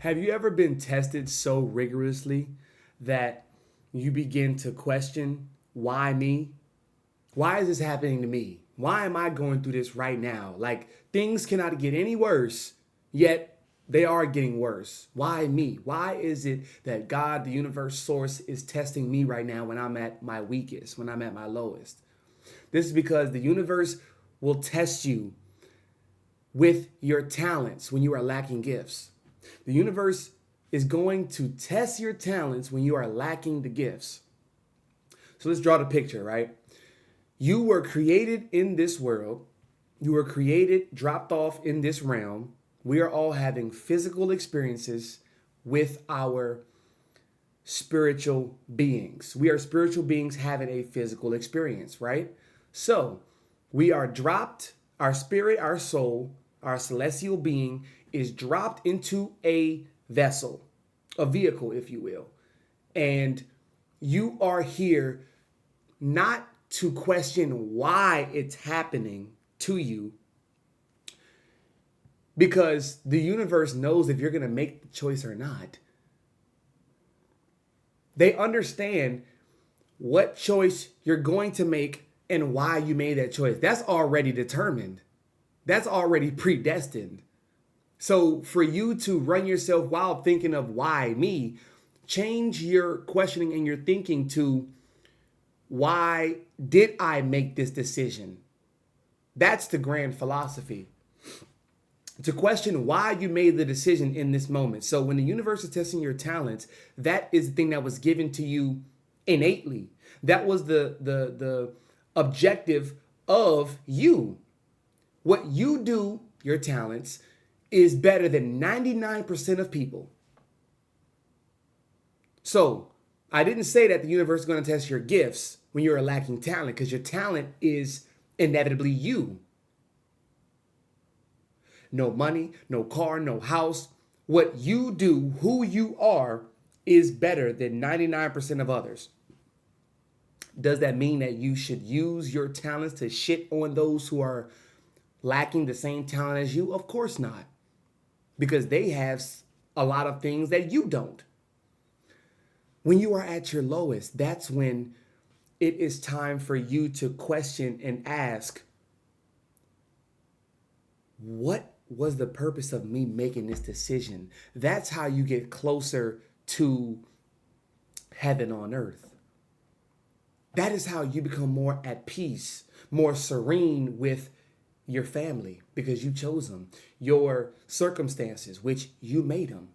Have you ever been tested so rigorously that you begin to question, why me? Why is this happening to me? Why am I going through this right now? Like, things cannot get any worse, yet they are getting worse. Why me? Why is it that God, the universe source, is testing me right now when I'm at my weakest, when I'm at my lowest? This is because the universe will test you with your talents when you are lacking gifts. The universe is going to test your talents when you are lacking the gifts. So let's draw the picture, right? You were created in this world. You were created, dropped off in this realm. We are all having physical experiences with our spiritual beings. We are spiritual beings having a physical experience, right? So we are dropped, our spirit, our soul, our celestial being is dropped into a vessel, a vehicle, if you will. And you are here not to question why it's happening to you, because the universe knows if you're going to make the choice or not. They understand what choice you're going to make and why you made that choice. That's already determined. That's already predestined. So for you to run yourself wild thinking of why me, change your questioning and your thinking to, why did I make this decision? That's the grand philosophy. To question why you made the decision in this moment. So when the universe is testing your talents, that is the thing that was given to you innately. That was the objective of you. What you do, your talents, is better than 99% of people. So I didn't say that the universe is going to test your gifts when you're lacking talent, because your talent is inevitably you. No money, no car, no house. What you do, who you are, is better than 99% of others. Does that mean that you should use your talents to shit on those who are lacking the same talent as you? Of course not. Because they have a lot of things that you don't. When you are at your lowest, that's when it is time for you to question and ask, what was the purpose of me making this decision? That's how you get closer to heaven on earth. That is how you become more at peace, more serene with your family, because you chose them. Your circumstances, which you made them.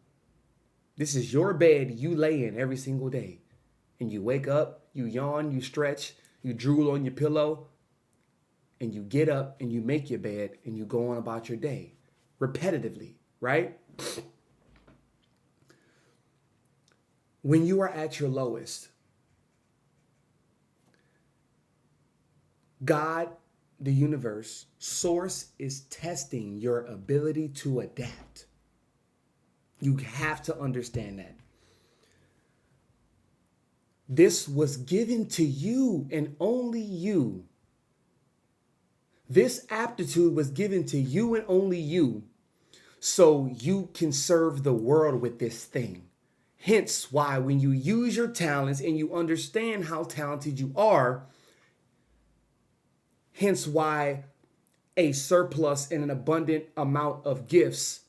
This is your bed you lay in every single day. And you wake up, you yawn, you stretch, you drool on your pillow, and you get up and you make your bed and you go on about your day repetitively, right? When you are at your lowest, God, the universe, source, is testing your ability to adapt. You have to understand that. This was given to you and only you. This aptitude was given to you and only you, so you can serve the world with this thing. Hence why when you use your talents and you understand how talented you are, hence why a surplus and an abundant amount of gifts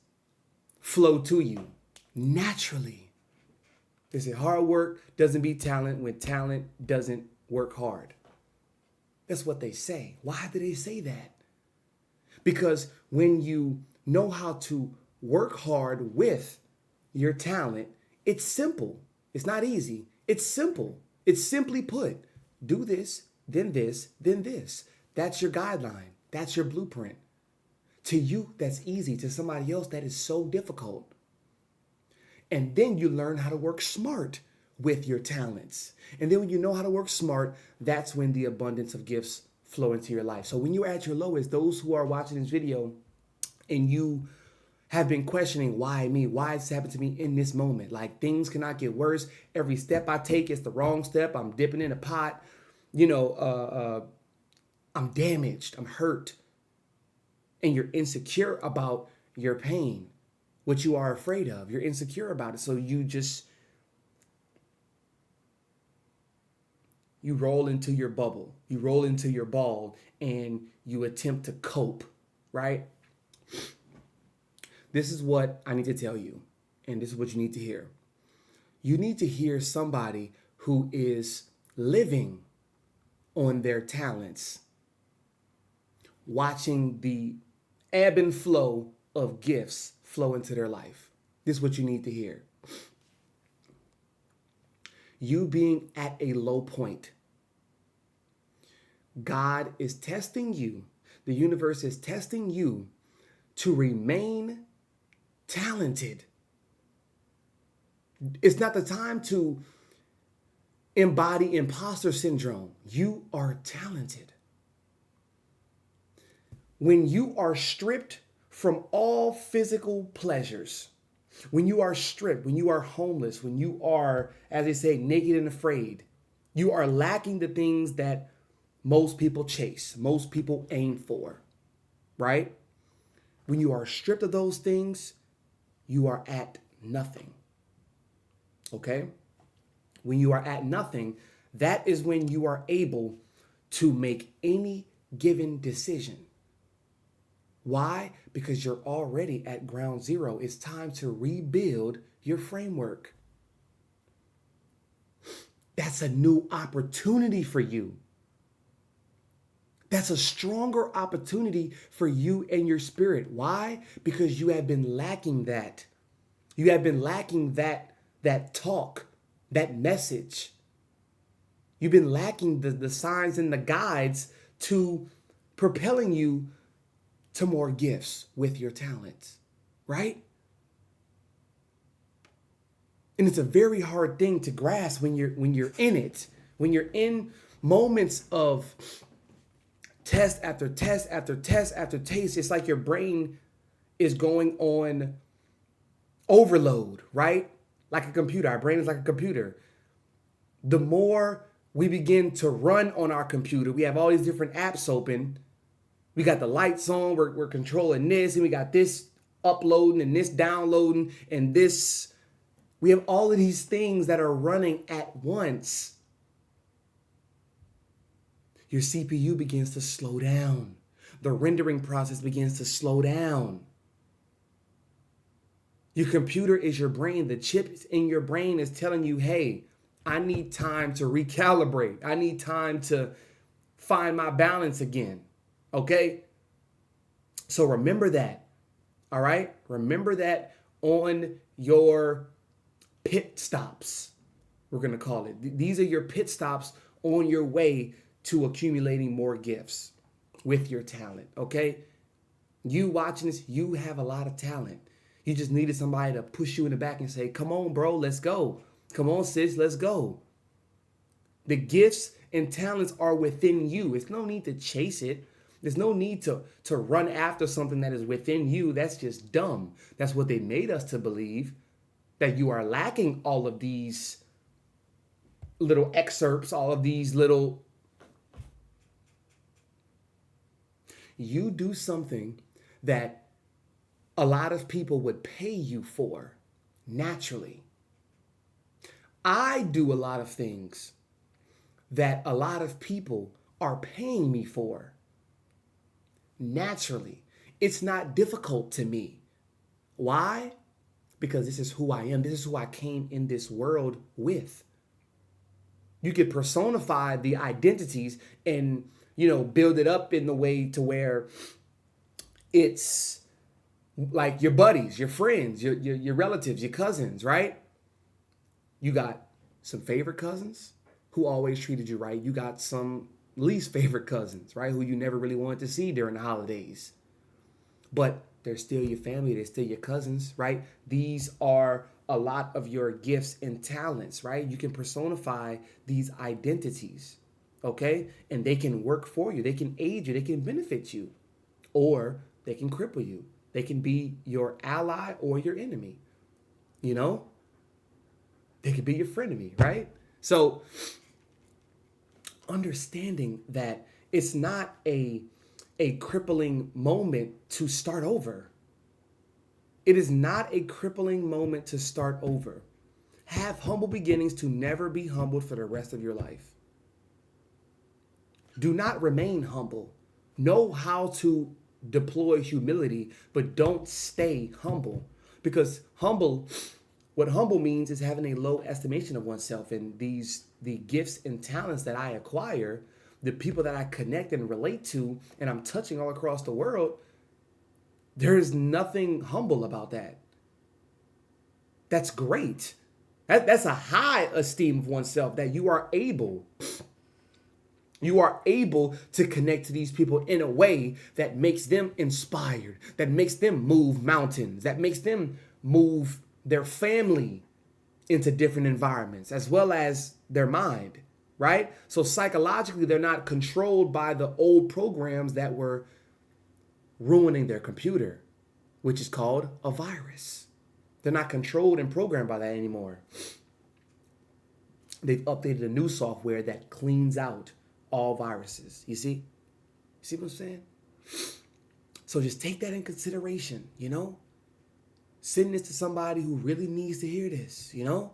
flow to you naturally. They say hard work doesn't beat talent when talent doesn't work hard. That's what they say. Why do they say that? Because when you know how to work hard with your talent, it's simple. It's not easy. It's simple. It's simply put, do this, then this, then this. That's your guideline. That's your blueprint. To you, that's easy. To somebody else, that is so difficult. And then you learn how to work smart with your talents. And then when you know how to work smart, that's when the abundance of gifts flow into your life. So when you're at your lowest, those who are watching this video and you have been questioning, why me? Why has this happened to me in this moment? Like, things cannot get worse. Every step I take is the wrong step. I'm dipping in a pot. I'm damaged. I'm hurt. And you're insecure about your pain. what you are afraid of. You're insecure about it. So you roll into your bubble, you roll into your ball, and you attempt to cope, right? This is what I need to tell you, and this is what you need to hear. You need to hear somebody who is living on their talents, watching the ebb and flow of gifts flow into their life. This is what you need to hear. You being at a low point, God is testing you. The universe is testing you to remain talented. It's not the time to embody imposter syndrome. You are talented. When you are stripped from all physical pleasures, when you are stripped, when you are homeless, when you are, as they say, naked and afraid, you are lacking the things that most people chase, most people aim for, right? When you are stripped of those things, you are at nothing, okay? When you are at nothing, that is when you are able to make any given decision. Why? Because you're already at ground zero. It's time to rebuild your framework. That's a new opportunity for you. That's a stronger opportunity for you and your spirit. Why? Because you have been lacking that. You have been lacking that talk, that message. You've been lacking the signs and the guides to propelling you to more gifts with your talents, right? And it's a very hard thing to grasp when you're in it, when you're in moments of test after test after test after test. It's like your brain is going on overload, right? Like a computer. Our brain is like a computer. The more we begin to run on our computer, we have all these different apps open. We got the lights on, we're controlling this, and we got this uploading and this downloading and this. We have all of these things that are running at once. Your CPU begins to slow down. The rendering process begins to slow down. Your computer is your brain. The chip in your brain is telling you, hey, I need time to recalibrate. I need time to find my balance again. Okay? So remember that. All right? Remember that on your pit stops, we're going to call it. These are your pit stops on your way to accumulating more gifts with your talent. Okay? You watching this, you have a lot of talent. You just needed somebody to push you in the back and say, come on, bro, let's go. Come on, sis, let's go. The gifts and talents are within you. There's no need to chase it. There's no need to run after something that is within you. That's just dumb. That's what they made us to believe, that you are lacking all of these little excerpts, all of these little. You do something that a lot of people would pay you for naturally. I do a lot of things that a lot of people are paying me for naturally. It's not difficult to me. Why? Because this is who I am. This is who I came in this world with. You could personify the identities and, build it up in the way to where it's like your buddies, your friends, your relatives, your cousins, right? You got some favorite cousins who always treated you right. You got some least favorite cousins, right? Who you never really wanted to see during the holidays. But they're still your family. They're still your cousins, right? These are a lot of your gifts and talents, right? You can personify these identities, okay? And they can work for you. They can aid you. They can benefit you. Or they can cripple you. They can be your ally or your enemy, They could be your frenemy, right? So understanding that it's not a crippling moment to start over. It is not a crippling moment to start over. Have humble beginnings to never be humbled for the rest of your life. Do not remain humble. Know how to deploy humility, but don't stay humble. Because what humble means is having a low estimation of oneself. And the gifts and talents that I acquire, the people that I connect and relate to, and I'm touching all across the world, there is nothing humble about that. That's great. That's a high esteem of oneself, that you are able to connect to these people in a way that makes them inspired, that makes them move mountains, that makes them move their family into different environments, as well as their mind, right? So psychologically, they're not controlled by the old programs that were ruining their computer, which is called a virus. They're not controlled and programmed by that anymore. They've updated a new software that cleans out all viruses. You see? See what I'm saying? So just take that in consideration, you know? Send this to somebody who really needs to hear this, you know?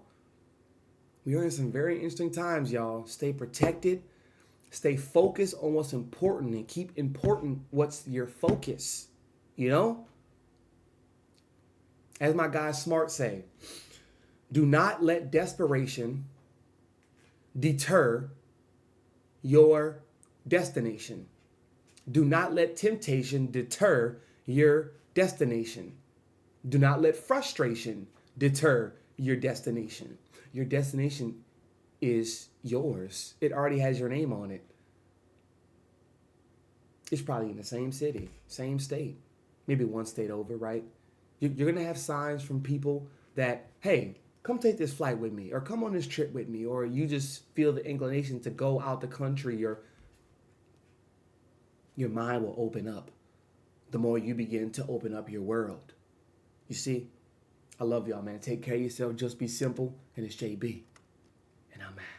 We are in some very interesting times, y'all. Stay protected. Stay focused on what's important and keep important what's your focus, you know? As my guy Smart say, do not let desperation deter your destination. Do not let temptation deter your destination. Do not let frustration deter your destination. Your destination is yours. It already has your name on it. It's probably in the same city, same state, maybe one state over, right? You're going to have signs from people that, hey, come take this flight with me, or come on this trip with me, or you just feel the inclination to go out the country. Your mind will open up the more you begin to open up your world. You see, I love y'all, man. Take care of yourself. Just be simple. And it's JB. And I'm out.